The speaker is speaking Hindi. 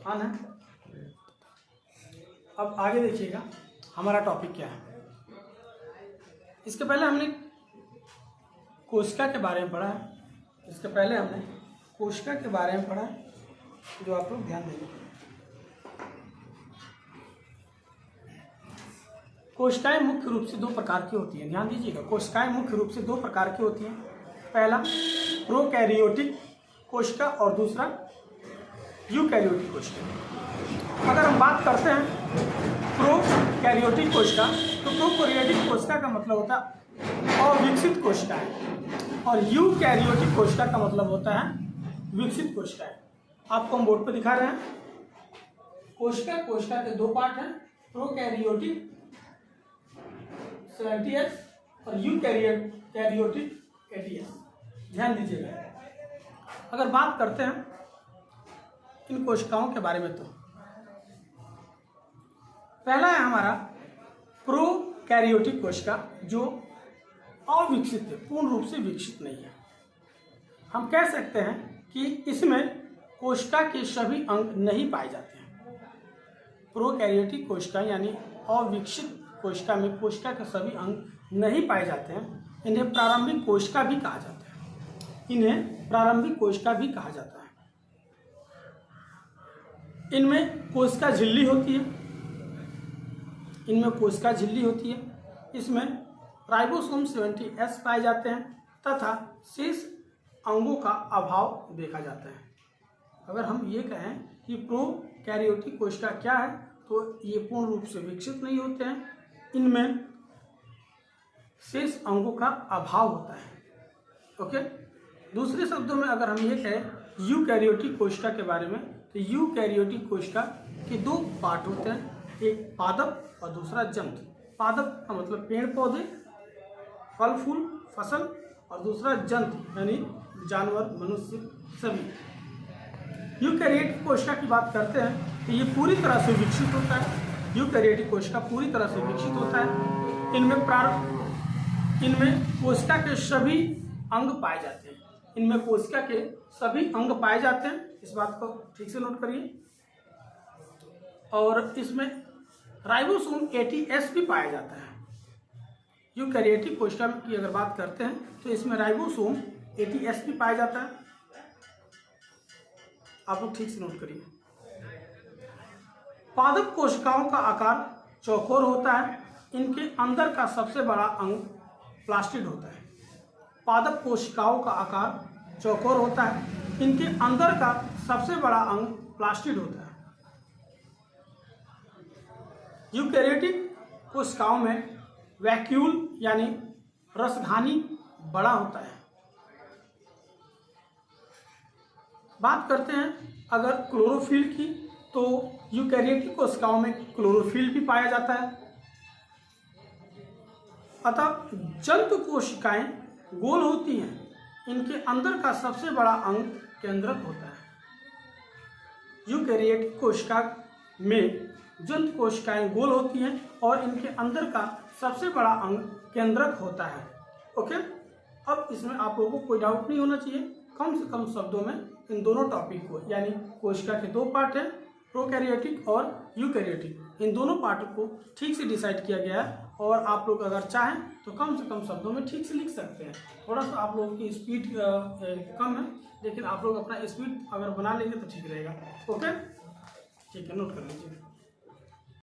ऑन है। अब आगे देखिएगा हमारा टॉपिक क्या है। इसके पहले हमने कोशिका के बारे में पढ़ा है, जो आप लोग ध्यान देंगे। कोशिकाएं मुख्य रूप से दो प्रकार की होती हैं, ध्यान दीजिएगा। कोशिकाएं मुख्य रूप से दो प्रकार की होती हैं। पहला प्रोकैरियोटिक कोशिका और दूसरा यूकैरियोटिक कोशिका। अगर हम बात करते हैं प्रोकैरियोटिक कोशिका, तो प्रोकैरियोटिक कोशिका का मतलब होता है अविकसित कोशिकाएं और यूकैरियोटिक कोशिका का मतलब होता है विकसित कोशिकाएं। आपको हम बोर्ड पर दिखा रहे हैं। कोशिका के दो पार्ट हैं, प्रोकैरियोटिक 70S और यूकैरियोटिक 80S। ध्यान दीजिएगा। अगर बात करते हैं इन कोशिकाओं के बारे में, तो पहला है हमारा प्रोकैरियोटिक कोशिका, जो अविकसित है, पूर्ण रूप से विकसित नहीं है। हम कह सकते हैं कि इसमें कोशिका के सभी अंग नहीं पाए जाते हैं। प्रोकैरियोटिक कोशिका यानी अविकसित कोशिका में कोशिका के सभी अंग नहीं पाए जाते हैं। इन्हें प्रारंभिक कोशिका भी कहा जाता है। इनमें कोशिका झिल्ली होती है। इसमें राइबोसोम 70S पाए जाते हैं तथा शेष अंगों का अभाव देखा जाता है। अगर हम ये कहें कि प्रोकैरियोटिक कोशिका क्या है, तो ये पूर्ण रूप से विकसित नहीं होते हैं। इनमें शेष अंगों का अभाव होता है। ओके, दूसरे शब्दों में अगर हम ये कहें यूकैरियोटिक कोशिका के बारे में, तो यूकैरियोटिक कोशिका के दो पार्ट होते हैं, एक पादप और दूसरा जंतु। पादप का मतलब पेड़ पौधे, फल फूल, फसल, और दूसरा जंतु यानी जानवर, मनुष्य, सभी। यूकैरियोटिक कोशिका की बात करते हैं तो ये पूरी तरह से विकसित होता है। यूकैरियोटिक कोशिका पूरी तरह से विकसित होता है। इनमें कोशिका के सभी अंग पाए जाते हैं। इस बात को ठीक से नोट करिए। और इसमें राइबोसोम 80S भी पाया जाता है। यूकैरियोटिक कोशिका की अगर बात करते हैं तो इसमें राइबोसोम 80S भी पाया जाता है। आप लोग ठीक से नोट करिए। पादप कोशिकाओं का आकार चौकोर होता है। इनके अंदर का सबसे बड़ा अंग प्लास्टिड होता है। पादप कोशिकाओं का आकार चौकोर होता है। इनके अंदर का सबसे बड़ा अंग प्लास्टिड होता है। यूकैरियोटिक कोशिकाओं में वैक्यूल यानी रसधानी बड़ा होता है। बात करते हैं अगर क्लोरोफिल की, तो यूकैरियोटिक कोशिकाओं में क्लोरोफिल भी पाया जाता है। अतः जंतु कोशिकाएं गोल होती हैं। इनके अंदर का सबसे बड़ा अंग केंद्रक होता है। यूकैरियोटिक कोशिका में जंतु कोशिकाएं गोल होती हैं और इनके अंदर का सबसे बड़ा अंग केंद्रक होता है। ओके, अब इसमें आप लोगों को कोई डाउट नहीं होना चाहिए। कम से कम शब्दों में इन दोनों टॉपिक को, यानी कोशिका के दो पार्ट हैं, प्रोकैरियोटिक और यूकैरियोटिक, इन दोनों पार्ट को ठीक से डिसाइड किया गया है। और आप लोग अगर चाहें तो कम से कम शब्दों में ठीक से लिख सकते हैं। थोड़ा सा आप लोगों की स्पीड कम है, लेकिन आप लोग अपना स्पीड अगर बना लेंगे तो ठीक रहेगा। ओके, ठीक है, नोट कर लीजिए।